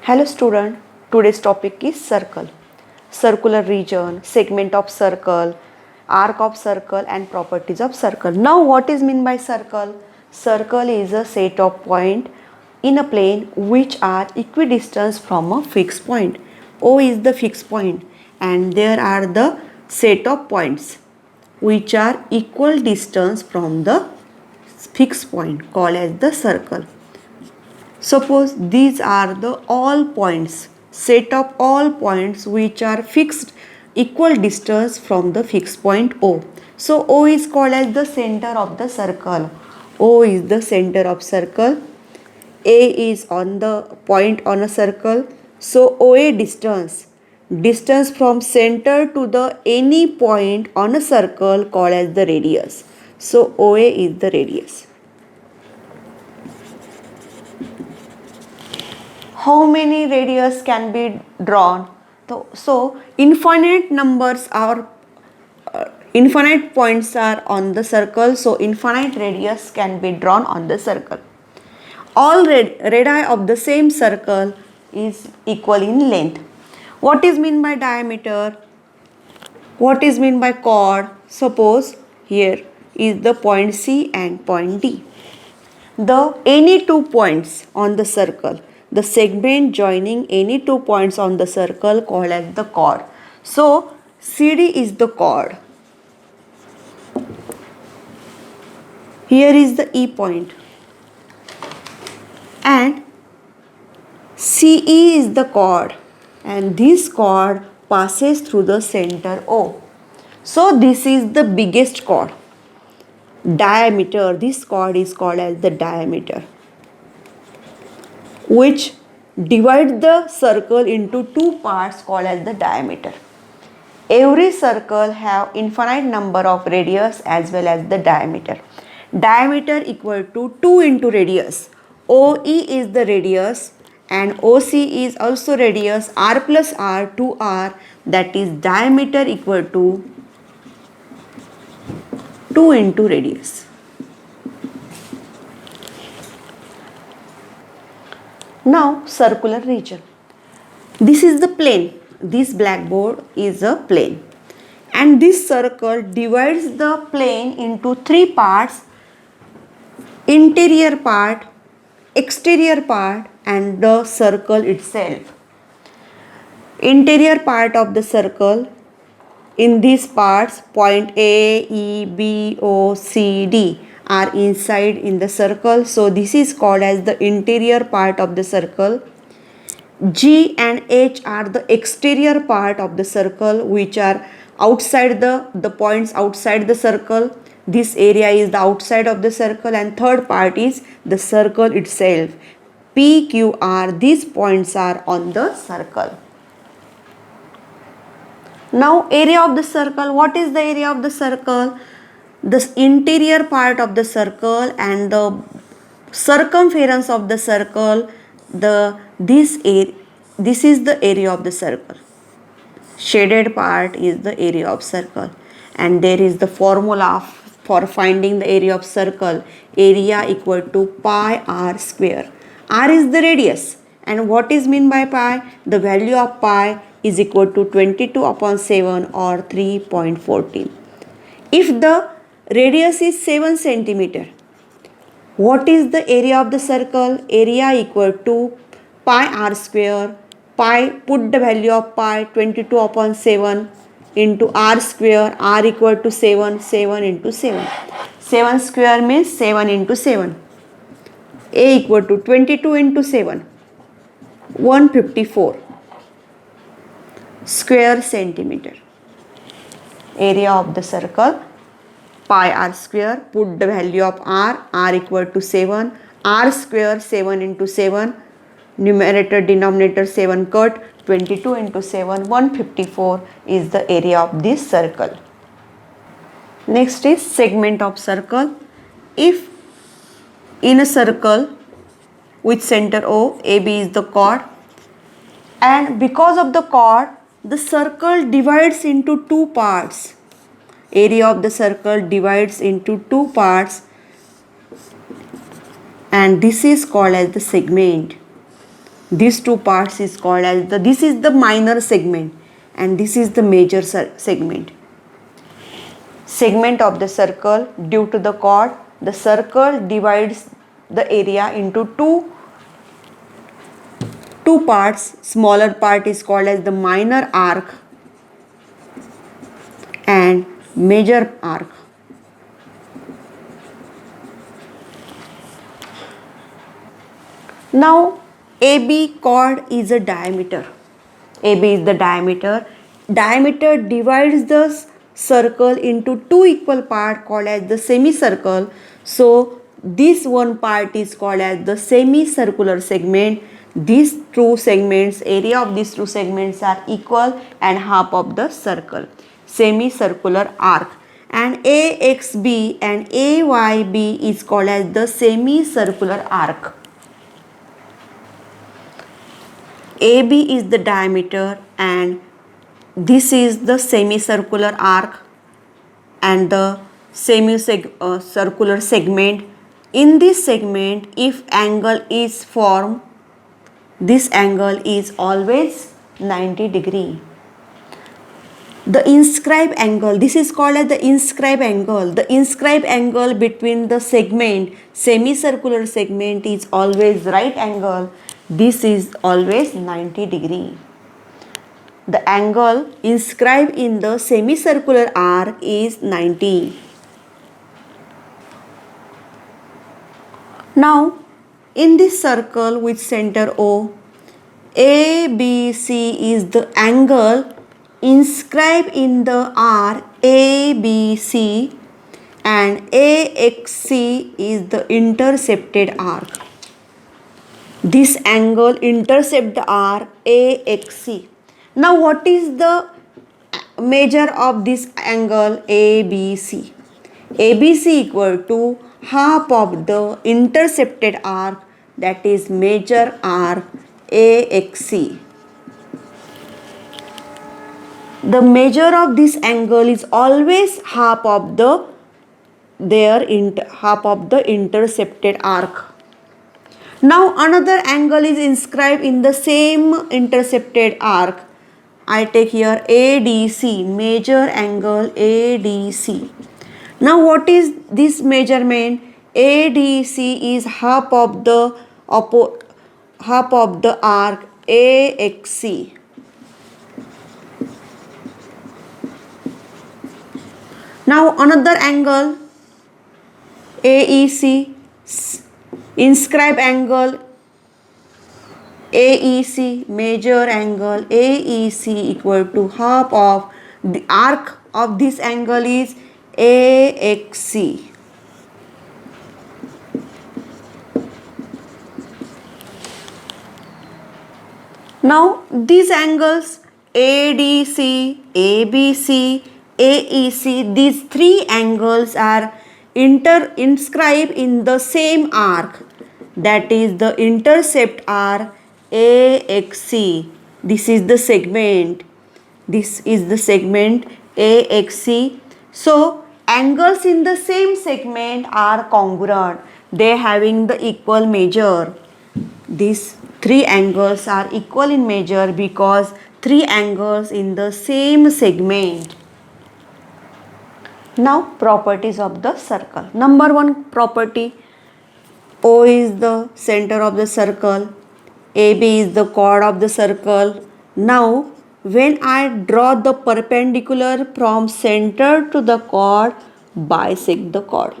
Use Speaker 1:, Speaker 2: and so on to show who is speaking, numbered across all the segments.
Speaker 1: Hello student, today's topic is circle. Circular region, segment of circle, arc of circle and properties of circle. Now what is meant by circle? Circle is a set of points in a plane which are equidistant from a fixed point. O is the fixed point and there are the set of points which are equal distance from the fixed point called as the circle. Suppose these are the all points, set of all points which are fixed equal distance from the fixed point O. So O is called as the center of the circle. O is the center of circle. A is on the point on a circle. So OA distance from center to the any point on a circle called as the radius. So OA is the radius. How many radius can be drawn? So infinite numbers are infinite points are on the circle, so infinite radius can be drawn on the circle. All radii of the same circle is equal in length. What is meant by diameter? What is meant by chord? Suppose here is the point C and point D. The any two points on the circle, the segment joining any two points on the circle called as the chord. So CD is the chord. Here is the E point and CE is the chord and this chord passes through the center O. So this is the biggest chord. Diameter, this chord is called as the diameter, which divide the circle into two parts called as the diameter. Every circle have infinite number of radius as well as the diameter. Diameter equal to 2 into radius. OE is the radius and OC is also radius. R plus R 2R, that is diameter equal to 2 into radius. Now circular region. This is the plane. This blackboard is a plane. And this circle divides the plane into three parts: interior part, exterior part and the circle itself. Interior part of the circle, in these parts point A, E, B, O, C, D are inside in the circle. So this is called as the interior part of the circle. G and H are the exterior part of the circle which are outside the points outside the circle. This area is the outside of the circle and third part is the circle itself. P, Q, R, these points are on the circle. Now area of the circle. What is the area of the circle? The interior part of the circle and the circumference of the circle. This is the area of the circle. Shaded part is the area of circle and there is the formula for finding the area of circle. Area equal to pi r square. R is the radius and what is meant by pi? The value of pi is equal to 22 upon 7 or 3.14. If the radius is 7 centimeter, what is the area of the circle? Area equal to pi r square. Pi, put the value of pi 22 upon 7 into r square. R equal to 7, 7 into 7. 7 square means 7 into 7. A equal to 22 into 7. 154 square centimeter. Area of the circle pi r square, put the value of r equal to 7, r square 7 into 7, numerator denominator 7 cut, 22 into 7, 154 is the area of this circle. Next is segment of circle. If in a circle with center O, AB is the chord and because of the chord the circle divides into two parts. Area of the circle divides into two parts and this is called as the segment. These two parts is called as this is the minor segment and this is the major segment. Segment of the circle, due to the chord, the circle divides the area into two parts. Smaller part is called as the minor arc and major arc. Now AB chord is a diameter. AB is the diameter. Diameter divides the circle into two equal parts called as the semicircle. So this one part is called as the semicircular segment. These two segments, area of these two segments are equal and half of the circle. Semicircular arc. And AXB and AYB is called as the semicircular arc. AB is the diameter and this is the semicircular arc and the semicircular segment. In this segment, if angle is formed, this angle is always 90 degree. The inscribed angle, this is called as the inscribed angle. The inscribed angle between the segment, semicircular segment, is always right angle. This is always 90 degree. The angle inscribed in the semicircular arc is 90. Now, in this circle with center O, ABC is the angle inscribed in the arc ABC and AXC is the intercepted arc. This angle intercept the arc AXC. Now what is the measure of this angle ABC? ABC equal to half of the intercepted arc, that is major arc AXC. The measure of this angle is always half of the intercepted arc. Now another angle is inscribed in the same intercepted arc. I take here ADC, major angle ADC. Now what is this measurement? ADC is half of the arc AXC. Now another angle AEC, inscribed angle AEC, major angle AEC equal to half of the arc of this angle is AXC. Now these angles ADC, ABC, AEC, these three angles are inscribed in the same arc, that is the intercept arc AXC. This is the segment. This is the segment AXC. So angles in the same segment are congruent. They having the equal measure. These three angles are equal in measure because three angles in the same segment. Now properties of the circle. Number one property, O is the center of the circle, AB is the chord of the circle. Now when I draw the perpendicular from center to the chord, bisect the chord.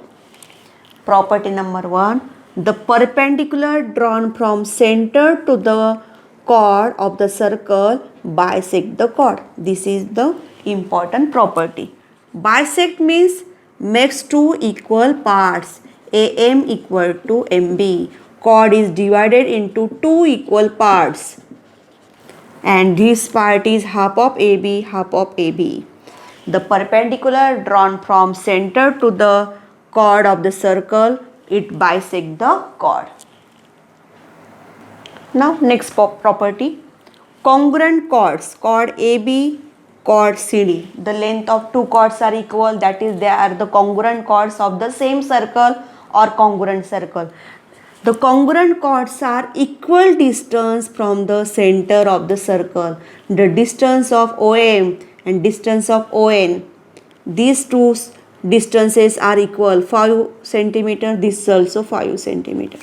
Speaker 1: Property number one, the perpendicular drawn from center to the chord of the circle bisect the chord. This is the important property. Bisect means makes two equal parts, AM equal to MB. Chord is divided into two equal parts and this part is half of AB, half of AB. The perpendicular drawn from center to the chord of the circle, it bisect the chord. Now next property, congruent chords, chord AB, chord CD. The length of two chords are equal, that is they are the congruent chords of the same circle or congruent circle. The congruent chords are equal distance from the center of the circle. The distance of OM and distance of ON, these two distances are equal, 5 centimeter, this is also 5 centimeter.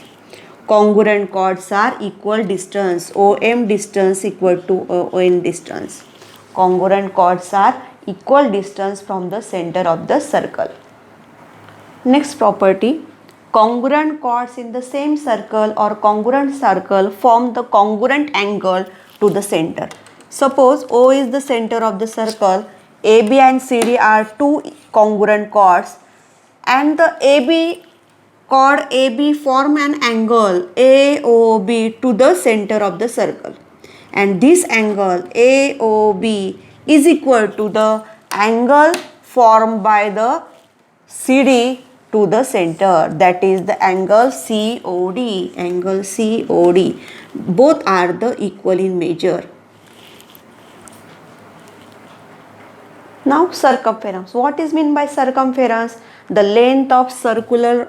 Speaker 1: Congruent chords are equal distance, OM distance equal to ON distance. Congruent chords are equal distance from the center of the circle. Next property, congruent chords in the same circle or congruent circle form the congruent angle to the center. Suppose O is the center of the circle, AB and CD are two congruent chords, and the AB chord AB form an angle AOB to the center of the circle, and this angle AOB is equal to the angle formed by the CD to the center, that is the angle COD. Angle COD, both are the equal in measure. Now circumference. What is meant by circumference? The length of circular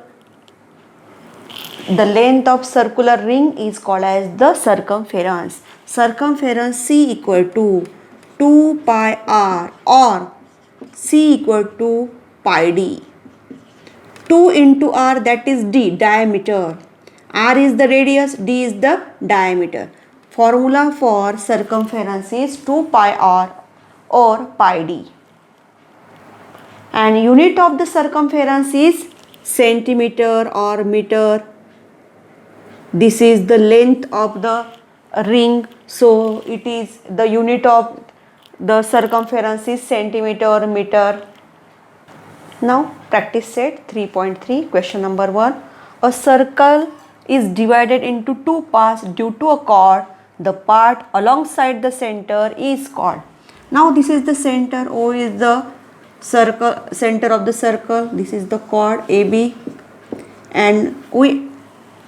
Speaker 1: ring is called as the circumference. Circumference C equal to 2 pi r or C equal to pi d. 2 into r, that is d, diameter. R is the radius, d is the diameter. Formula for circumference is 2 pi r or pi d. And unit of the circumference is centimeter or meter. This is the length of the ring, so it is the unit of the circumference is centimeter or meter. Now practice set 3.3, question number 1. A circle is divided into two parts due to a chord. The part alongside the center is called. Now this is the center, O is the circle, center of the circle, this is the chord AB, and we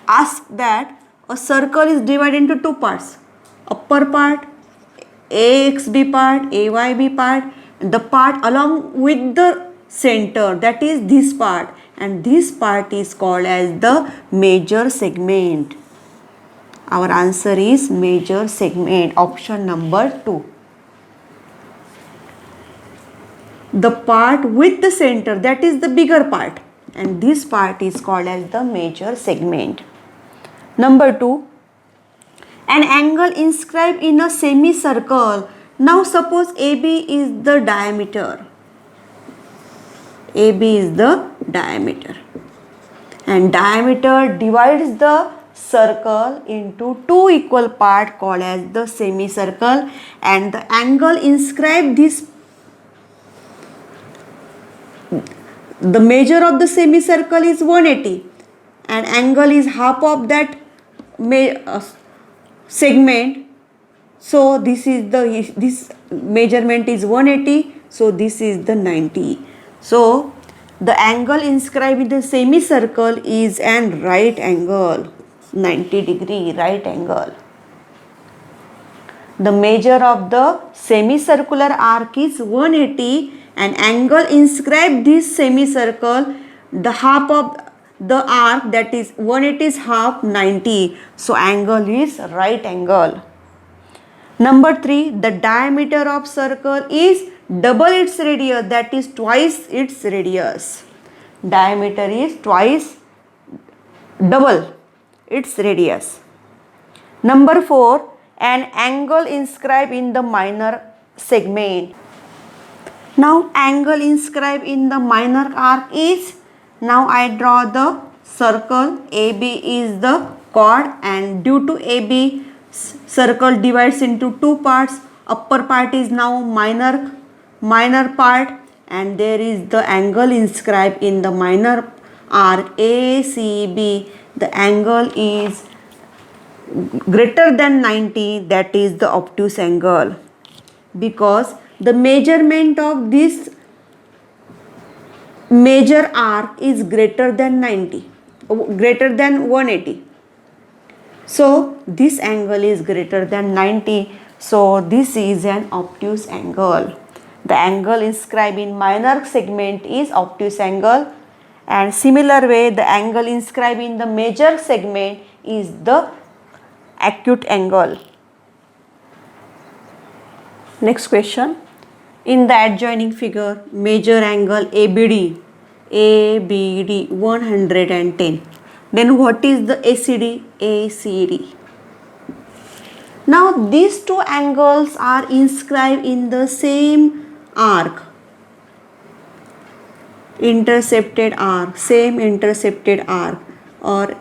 Speaker 1: ask that a circle is divided into two parts, upper part AXB part, AYB part, and the part along with the center, that is this part, and this part is called as the major segment. Our answer is major segment, option number 2. The part with the center, that is the bigger part, and this part is called as the major segment. Number 2, an angle inscribed in a semicircle. Now suppose AB is the diameter. AB is the diameter, and diameter divides the circle into two equal parts called as the semicircle, and the angle inscribed this, the measure of the semicircle is 180, and angle is half of that segment. So this is the, this measurement is 180, so this is the 90. So the angle inscribed in the semicircle is an right angle, 90 degree right angle. The measure of the semicircular arc is 180, and angle inscribed this semicircle, the half of the arc, that is 180 is half, 90. So angle is right angle. Number 3, the diameter of circle is double its radius, that is twice its radius. Diameter is twice, double its radius. Number 4, an angle inscribed in the minor segment. Now angle inscribed in the minor arc is, now I draw the circle, AB is the chord, and due to AB, circle divides into two parts. Upper part is now minor part, and there is the angle inscribed in the minor arc ACB. The angle is greater than 90, that is the obtuse angle, because the measurement of this major arc is greater than 90, greater than 180. So this angle is greater than 90, so this is an obtuse angle. The angle inscribed in minor segment is obtuse angle, And similar way, the angle inscribed in the major segment is the acute angle. Next question. In the adjoining figure, measure angle ABD 110. Then what is the ACD? ACD. Now these two angles are inscribed in the same arc, intercepted arc, same intercepted arc or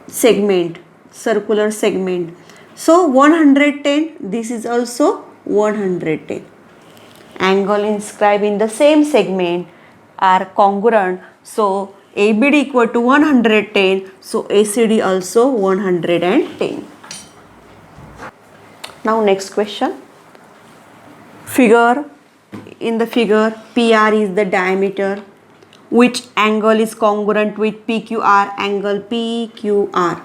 Speaker 1: segment, circular segment. So 110, this is also 110. Angle inscribed in the same segment are congruent. So ABD equal to 110. So ACD also 110. Now next question. In the figure, PR is the diameter. Which angle is congruent with PQR? Angle PQR.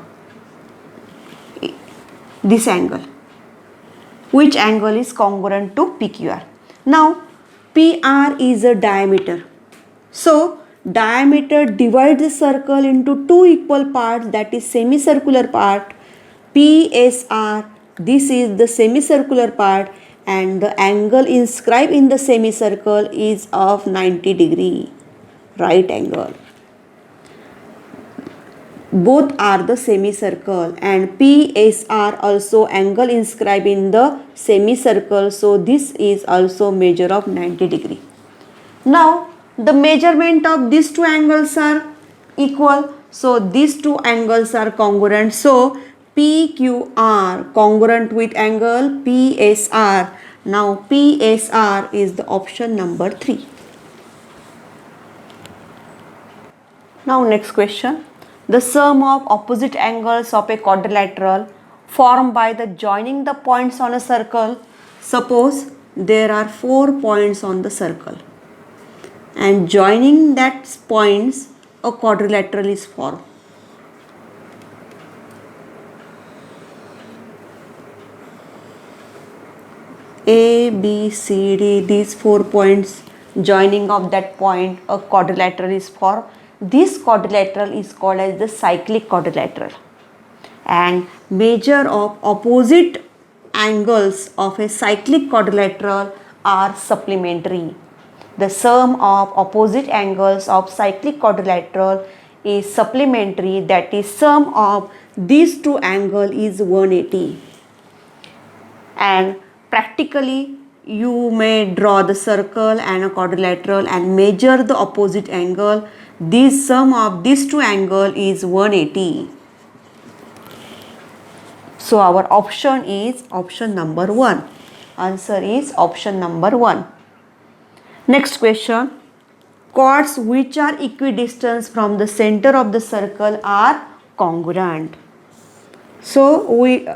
Speaker 1: This angle. Which angle is congruent to PQR? Now PR is a diameter. So diameter divides the circle into two equal parts, that is semicircular part. PSR, this is the semicircular part, and the angle inscribed in the semicircle is of 90 degree, right angle. Both are the semicircle, and PSR also angle inscribed in the semicircle, so this is also measure of 90 degree. Now the measurement of these two angles are equal, so these two angles are congruent. So PQR congruent with angle PSR. Now PSR is the option number 3. Now next question. The sum of opposite angles of a quadrilateral formed by the joining the points on a circle. Suppose there are 4 points on the circle, and joining that points a quadrilateral is formed. A, B, C, D, these 4 points, joining of that point a quadrilateral is formed. This quadrilateral is called as the cyclic quadrilateral, and measure of opposite angles of a cyclic quadrilateral are supplementary. The sum of opposite angles of cyclic quadrilateral is supplementary, that is sum of these two angles is 180. And practically you may draw the circle and a quadrilateral and measure the opposite angle. This sum of these two angles is 180. So our option is option number 1. Answer is option number 1. Next question. Chords which are equidistant from the center of the circle are congruent. So we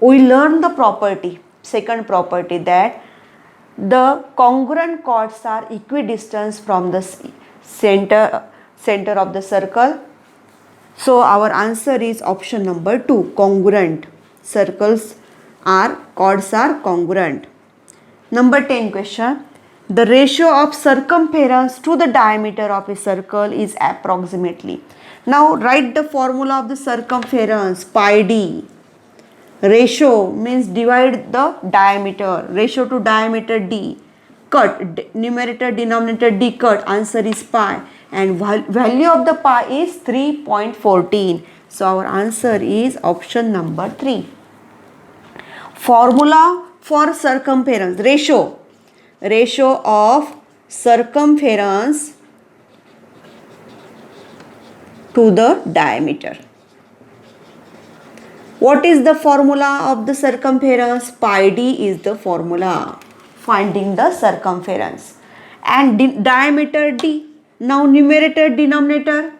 Speaker 1: learn the property, second property, that the congruent chords are equidistant from the center of the circle. So our answer is option number 2, congruent. Chords are congruent. Number 10 question. The ratio of circumference to the diameter of a circle is approximately. Now write the formula of the circumference, pi d. Ratio means divide the diameter, ratio to diameter d. Cut, numerator denominator d cut, answer is pi, and value of the pi is 3.14. So our answer is option number 3. Formula for circumference, ratio of circumference to the diameter. What is the formula of the circumference? Pi d is the formula finding the circumference, and diameter d. Now numerator denominator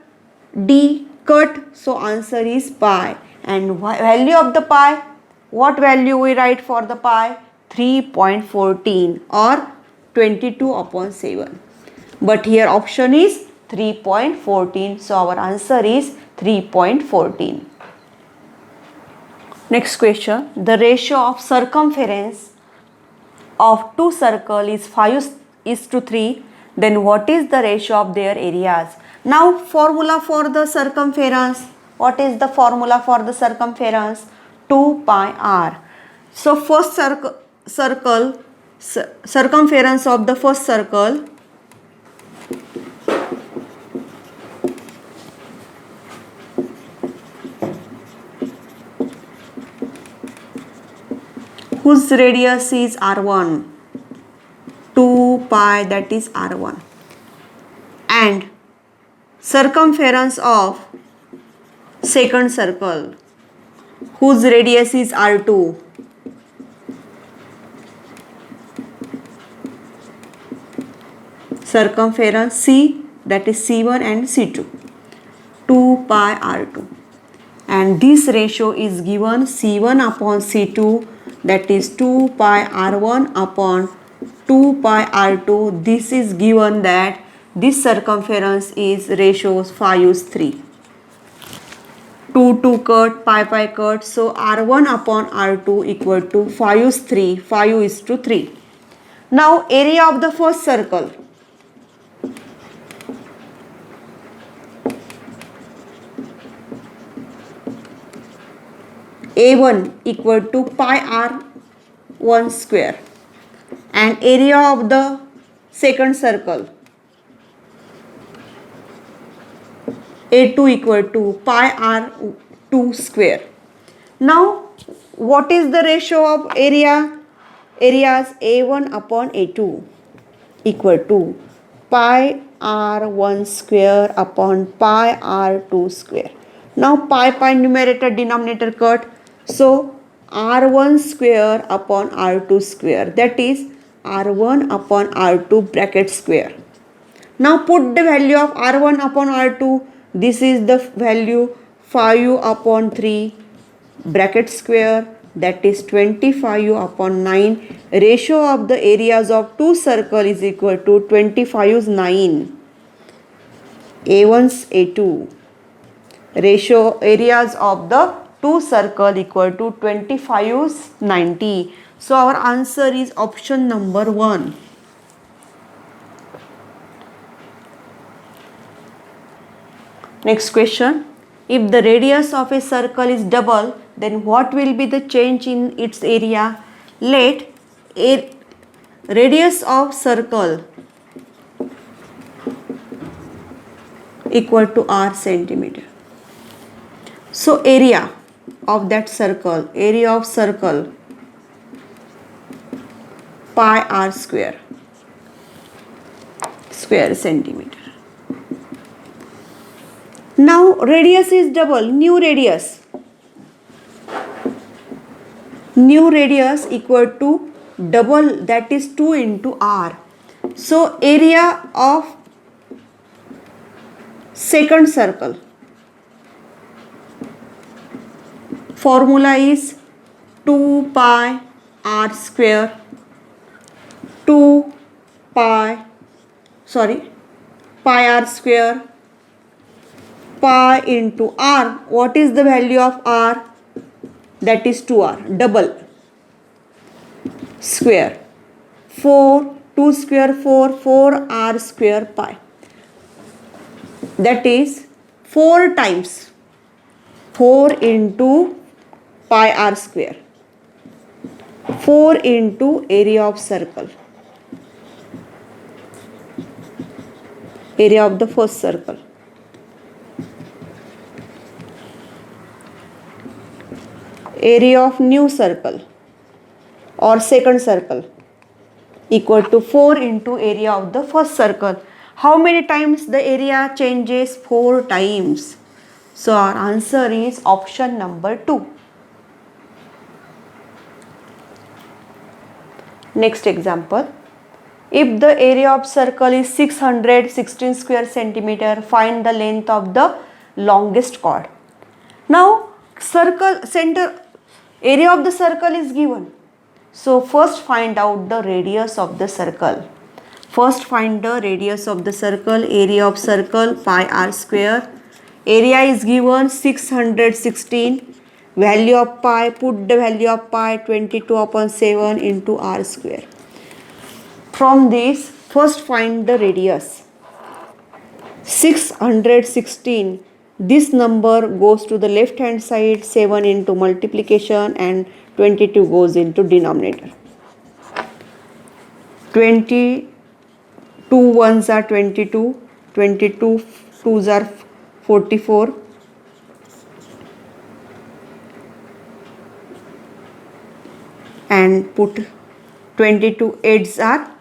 Speaker 1: d cut, so answer is pi, and value of the pi, what value we write for the pi? 3.14 or 22/7, but here option is 3.14, so our answer is 3.14. Next question. The ratio of circumference of two circles is 5:3. Then what is the ratio of their areas? Now formula for the circumference. What is the formula for the circumference? 2 pi r. So first circumference of the first circle whose radius is r1, 2 pi, that is r1, and circumference of second circle whose radius is r2, circumference C, that is C1 and C2, 2 pi r2, and this ratio is given C1 upon C2, that is 2 pi r1 upon 2 pi r2. This is given that this circumference is ratios 5 is 3. 2 2 cut, pi cut, so r1 upon r2 equal to 5 is 3, 5 is to 3. Now area of the first circle. A1 equal to pi r1 square, and area of the second circle A2 equal to pi r2 square. Now what is the ratio of areas? A1 upon A2 equal to pi r1 square upon pi r2 square. Now pi numerator denominator cut, so r1 square upon r2 square, that is r1 upon r2 bracket square. Now put the value of r1 upon r2. This is the value 5 upon 3 bracket square, that is 25 upon 9. Ratio of the areas of two circles is equal to 25 is 9. A1's A2. Ratio areas of the two circle equal to 25 is 90. So our answer is option number 1. Next question. If the radius of a circle is double, then what will be the change in its area? Let a radius of circle equal to r centimeter. So area of that circle, area of circle pi r square centimeter. Now radius is double, new radius equal to double, that is 2 into r. So area of second circle, formula is 2 pi r square, pi r square, pi into r. What is the value of r? That is 2r, double, square, 4, 2 square 4, 4r square pi. That is 4 times 4 into pi r square, 4 into area of circle, area of the first circle. Area of new circle or second circle equal to 4 into area of the first circle. How many times the area changes? 4 times. So our answer is option number 2. Next example. If the area of circle is 616 square centimeter, find the length of the longest chord. Now circle center area of the circle is given. So first find out the radius of the circle. First find the radius of the circle, area of circle pi r square. Area is given 616. Value of pi, put the value of pi 22 upon 7 into r square. From this, first find the radius. 616. This number goes to the left hand side, 7 into multiplication and 22 goes into denominator. 22 ones are 22, 22 twos are 44, and put 22 eights are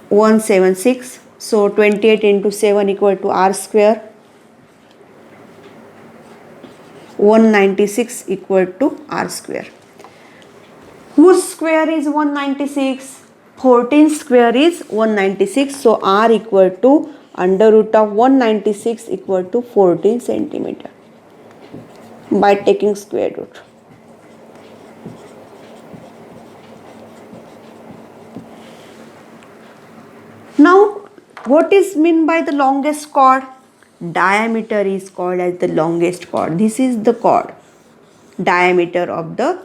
Speaker 1: 176. So 28 into 7 equal to r square. 196 equal to r square. Whose square is 196? 14 square is 196. So r equal to under root of 196 equal to 14 centimeter by taking square root. Now, what is meant by the longest chord? Diameter is called as the longest chord. This is the chord, diameter of the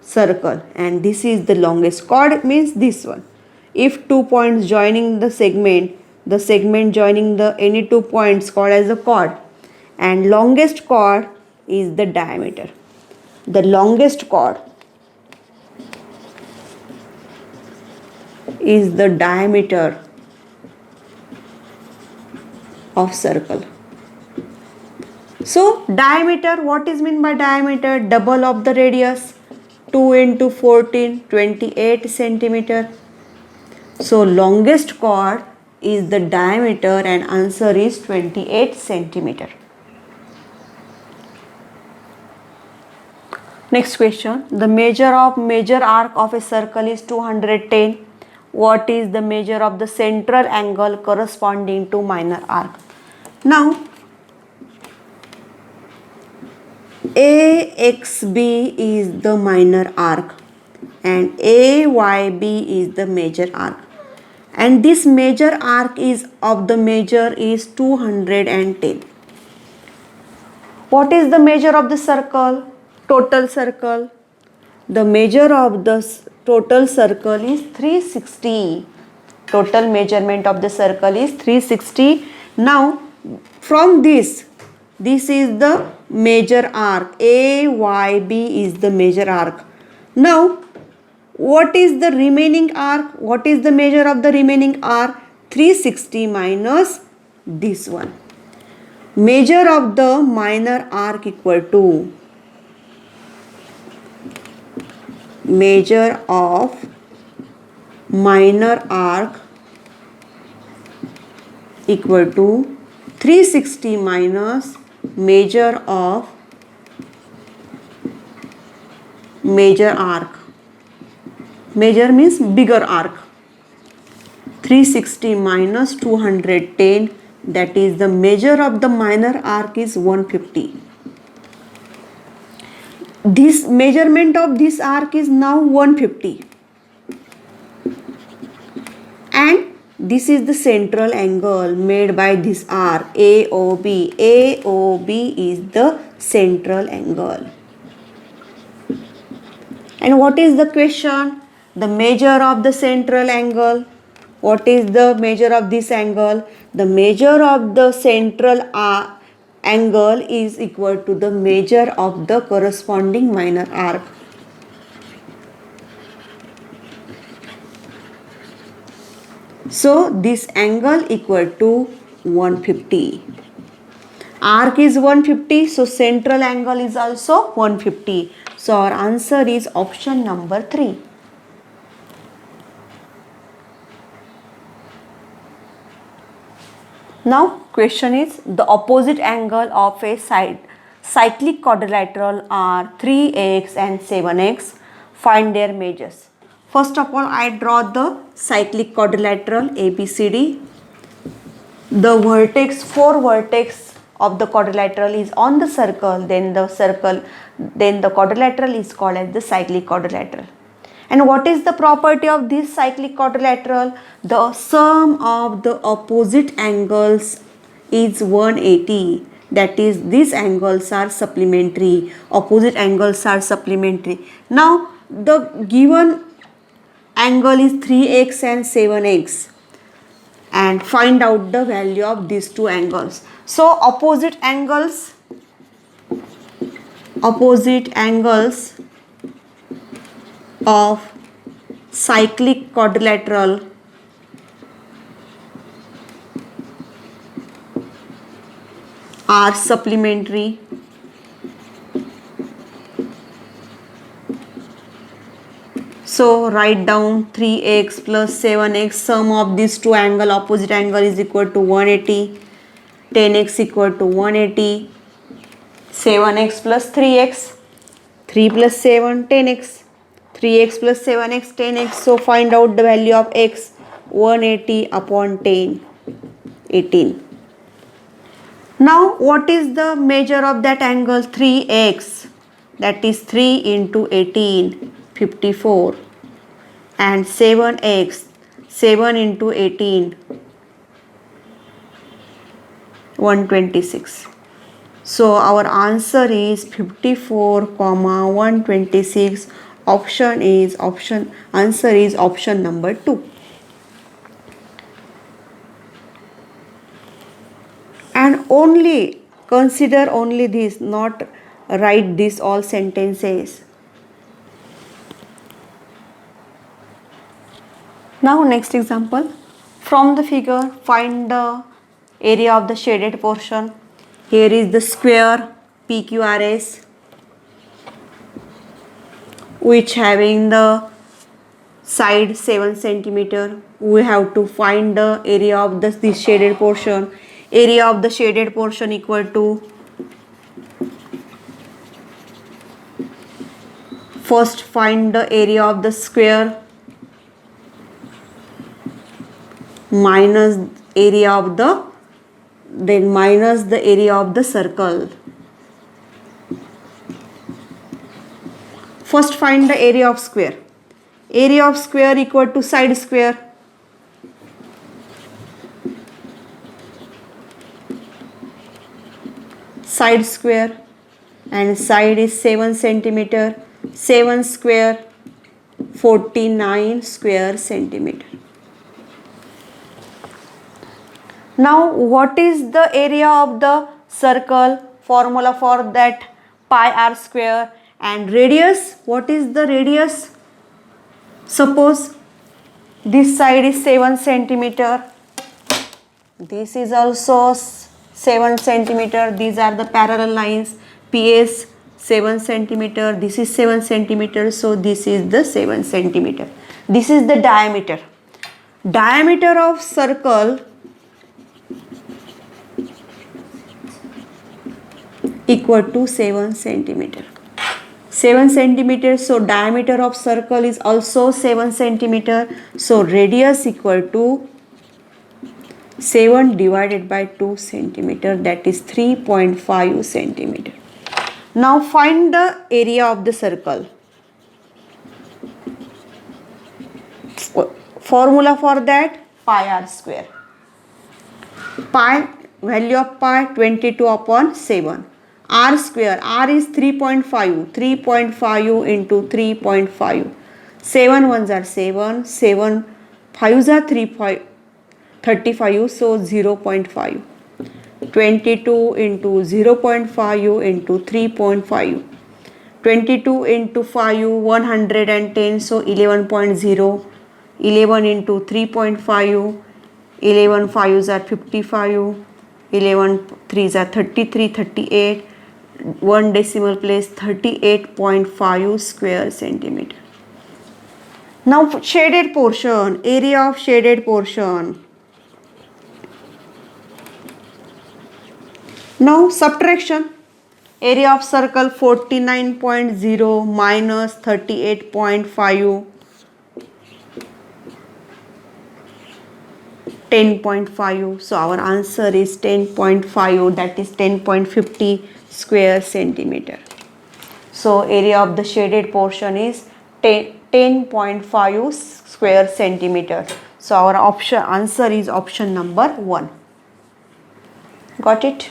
Speaker 1: circle, and this is the longest chord, means this one. If 2 points joining the segment joining the any 2 points called as the chord, and longest chord is the diameter. The longest chord is the diameter of circle. So diameter, what is meant by diameter? Double of the radius. 2 into 14, 28 centimeter. So longest chord is the diameter, and answer is 28 centimeter. Next question. The measure arc of a circle is 210. What is the measure of the central angle corresponding to minor arc? Now, AXB is the minor arc and AYB is the major arc, and this major arc is of the measure is 210. What is the measure of the circle? Total circle. The measure of the total circle is 360. Total measurement of the circle is 360. Now, from this is the major arc. AYB is the major arc. Now, what is the remaining arc? What is the measure of the remaining arc? 360 minus this one. Measure of the minor arc equal to measure of minor arc equal to 360 minus measure of major arc. Measure means bigger arc. 360 minus 210, that is the measure of the minor arc is 150. This measurement of this arc is now 150, and this is the central angle made by this arc AOB. AOB is the central angle. And what is the question? The measure of the central angle. What is the measure of this angle? The measure of the central angle is equal to the measure of the corresponding minor arc. So this angle equal to 150. Arc is 150, so central angle is also 150. So our answer is option number 3. Now question is, the opposite angle of a cyclic quadrilateral are 3x and 7x. Find their measures. First of all, I draw the cyclic quadrilateral ABCD. The vertex, 4 vertex of the quadrilateral is on the circle, then the quadrilateral is called as the cyclic quadrilateral. And what is the property of this cyclic quadrilateral? The sum of the opposite angles is 180. That is, these angles are supplementary. Opposite angles are supplementary. Now, the given angle is 3x and 7x. and find out the value of these two angles. So opposite angles of cyclic quadrilateral are supplementary. So write down 3x plus 7x, sum of these two angle, opposite angle is equal to 180, 10x equal to 180, 7x plus 3x, 3 plus 7, 10x, 3x plus 7x, 10x. So find out the value of x, 180 upon 10, 18. Now what is the measure of that angle? 3x, that is 3 into 18, 54, and 7x, 7 into 18, 126. So our answer is 54, 126. Answer is option number 2. And only consider only this, not write this all sentences. Now next example, from the figure find the area of the shaded portion. Here is the square PQRS which having the side 7 centimeter. We have to find the area of this shaded portion. Area of the shaded portion equal to, first find the area of the square minus area of the, then minus the area of the circle. First find the area of square. Area of square equal to side square. Side square, and side is 7 centimeter. 7 square, 49 square centimeter. Now what is the area of the circle? Formula for that, pi r square. And radius, what is the radius? Suppose this side is 7 centimeter, this is also 7 centimeter, these are the parallel lines. PS 7 centimeter, this is 7 centimeter, so this is the 7 centimeter. This is the diameter. Diameter of circle equal to 7 centimeter. 7 centimeter, so diameter of circle is also 7 centimeter. So radius equal to 7 divided by 2 centimeter, that is 3.5 centimeter. Now find the area of the circle. Formula for that, pi r square. Pi, value of pi 22 upon 7. R square, R is 3.5, 3.5 into 3.5. 7 ones are 7, 7 5s are 35, so 0.5. 22 into 0.5 into 3.5. 22 into 5, 110, so 11.0. 11 into 3.5, 11 5s are 55, 11 3s are 33, 38. 1 decimal place, 38.5 square centimeter. Now shaded portion, area of shaded portion. Now subtraction. Area of circle 49.0 minus 38.5, 10.5. So our answer is 10.5, that is 10.50 square centimeter. So area of the shaded portion is 10.5 square centimeter. So our answer is option number 1. Got it?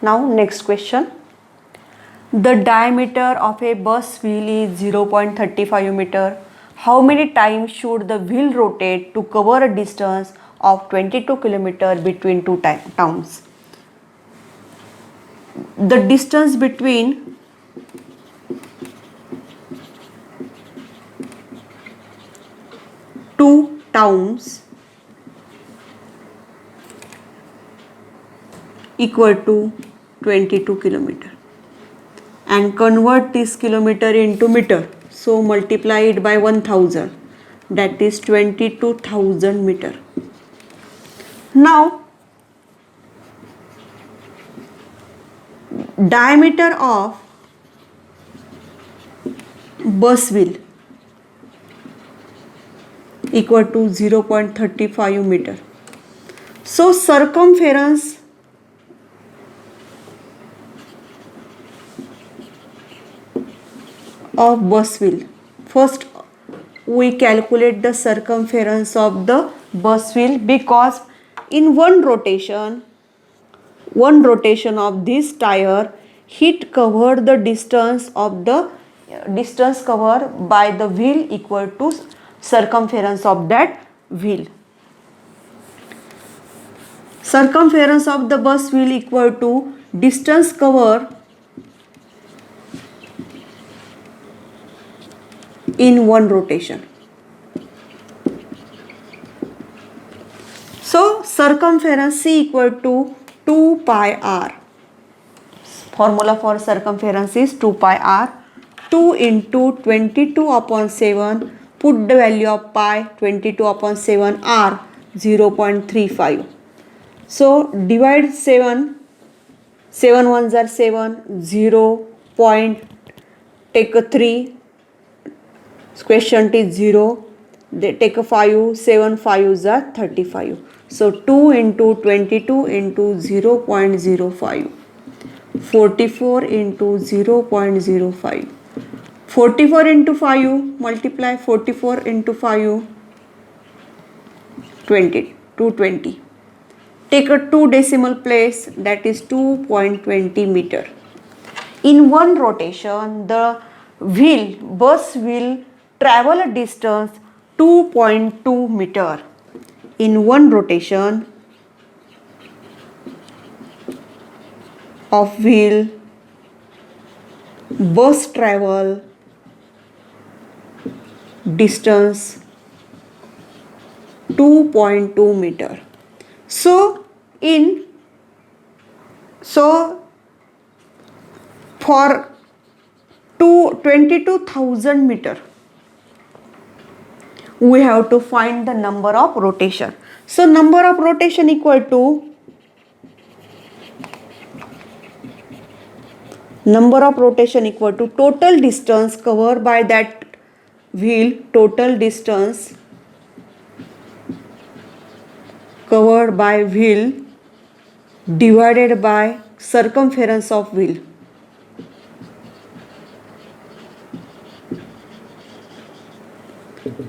Speaker 1: Now next question. The diameter of a bus wheel is 0.35 meter. how many times should the wheel rotate to cover a distance of 22 km between two towns? The distance between two towns equal to 22 km, and convert this kilometer into meter. So multiply it by 1000, that is 22,000 meter. Now diameter of bus wheel equal to 0.35 meter. So circumference of bus wheel. First we calculate the circumference of the bus wheel, because in one rotation of this tire, it covered the distance covered by the wheel equal to circumference of that wheel. Circumference of the bus wheel equal to distance covered in one rotation. So circumference C equal to 2 pi r. Formula for circumference is 2 pi r. 2 into 22 upon 7. Put the value of pi, 22 upon 7 r, 0.35. So divide 7. 7 ones are 7. 0. Take a 3. Quotient is 0. They take a 5. 7 5s are 35. So 2 into 22 into 0.05. 44 into 0.05. 44 into 5, multiply 44 into 5, 220. Take a 2 decimal place, that is 2.20 meter. In one rotation, the bus will travel a distance 2.2 meter. In one rotation of wheel, bus travel distance 2.2 meter. So for 22,000 meter, we have to find the number of rotation. So number of rotation equal to total distance covered by that wheel, total distance covered by wheel divided by circumference of wheel.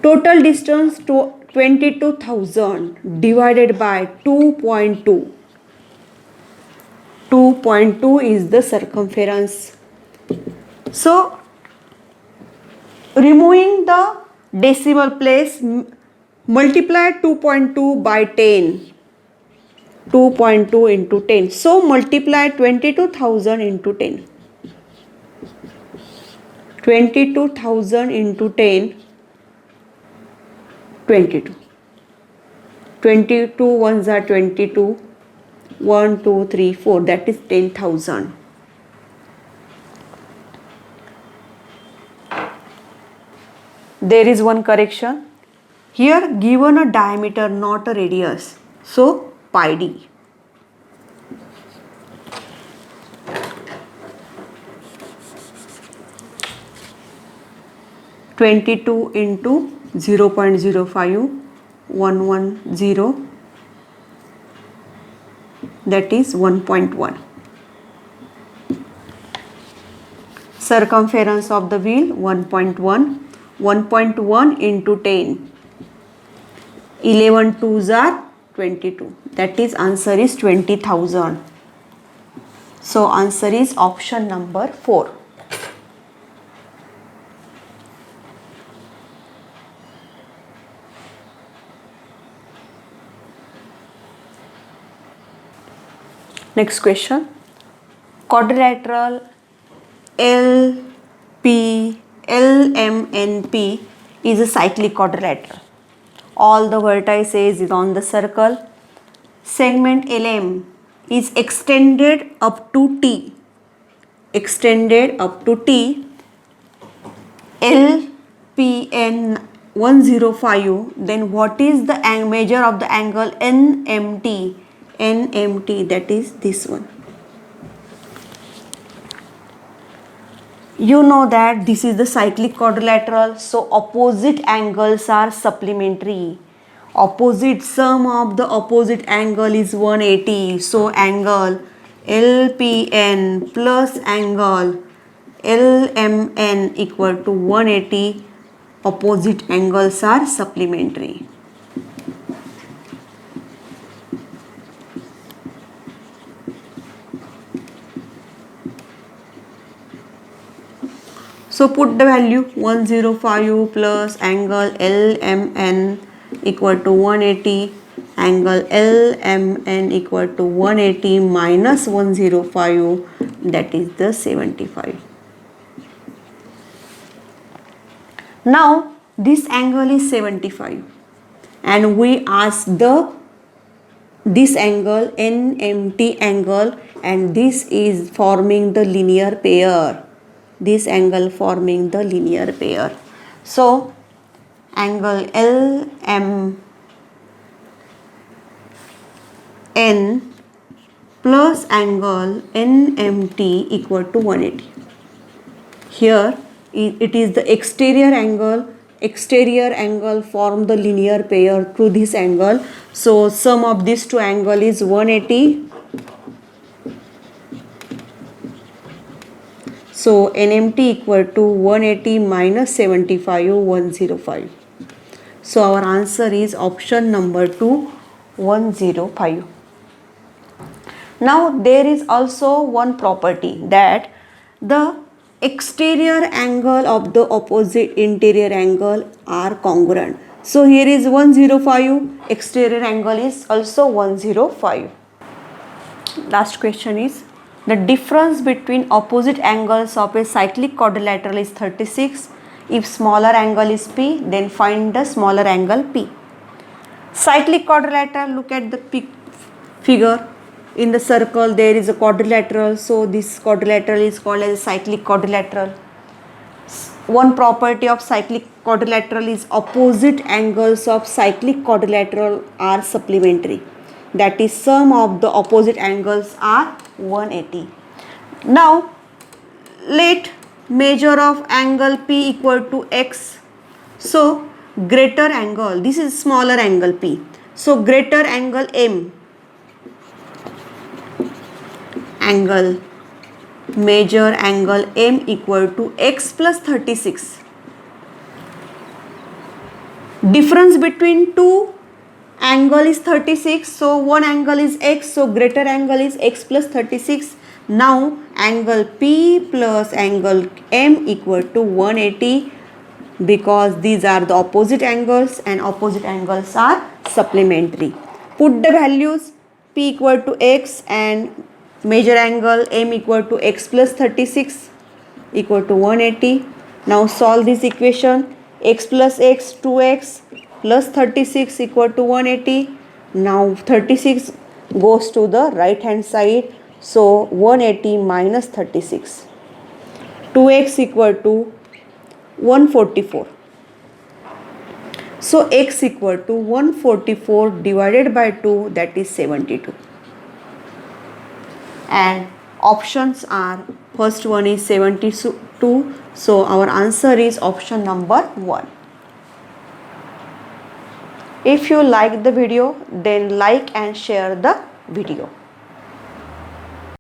Speaker 1: Total distance to 22,000 divided by 2.2. 2.2 is the circumference. So removing the decimal place, multiply 2.2 by 10. 2.2 into 10. So multiply 22,000 into 10. 22,000 into 10. 22. 22 ones are 22. 1, 2, 3, 4. That is 10,000. There is one correction. Here given a diameter, not a radius. So pi d. (22 into 0.05, 110). That is 1.1. Circumference of the wheel 1.1. 1.1 into 10. 11 twos are 22. That is answer is 20,000. So answer is option number 4. Next question. Quadrilateral LMNP is a cyclic quadrilateral. All the vertices is on the circle. Segment LM is extended up to T. LPN 105. Then what is the measure of the angle NMT? NMT, that is this one. You know that this is the cyclic quadrilateral, so opposite angles are supplementary. Opposite sum of the opposite angle is 180. So angle LPN plus angle LMN equal to 180. Opposite angles are supplementary. So put the value 105 plus angle LMN equal to 180, angle LMN equal to 180 minus 105, that is the 75. Now this angle is 75 and we ask this angle NMT angle, and this is forming the linear pair. This angle forming the linear pair. So angle LMN plus angle NMT equal to 180. Here it is the exterior angle. Exterior angle form the linear pair through this angle. So sum of these two angle is 180. So NMT equal to 180 minus 75, 105. So our answer is option number 2, 105. Now there is also one property that the exterior angle of the opposite interior angle are congruent. So here is 105, exterior angle is also 105. Last question is, the difference between opposite angles of a cyclic quadrilateral is 36. If smaller angle is P, then find the smaller angle P. Cyclic quadrilateral, look at the figure. In the circle there is a quadrilateral, so this quadrilateral is called as a cyclic quadrilateral. One property of cyclic quadrilateral is opposite angles of cyclic quadrilateral are supplementary. That is, sum of the opposite angles are 180. Now let measure of angle P equal to X. So greater angle, this is smaller angle P. So greater angle M, angle, measure angle M equal to X plus 36. Difference between two angle is 36, so one angle is X, so greater angle is X plus 36. Now angle P plus angle M equal to 180, because these are the opposite angles and opposite angles are supplementary. Put the values, P equal to X and measure angle M equal to X plus 36 equal to 180. Now solve this equation. X plus X, 2X plus 36 equal to 180. Now 36 goes to the right hand side, so 180 minus 36. 2X equal to 144. So X equal to 144 divided by 2, that is 72. And options are, first one is 72, so our answer is option number 1. If you like the video, then like and share the video.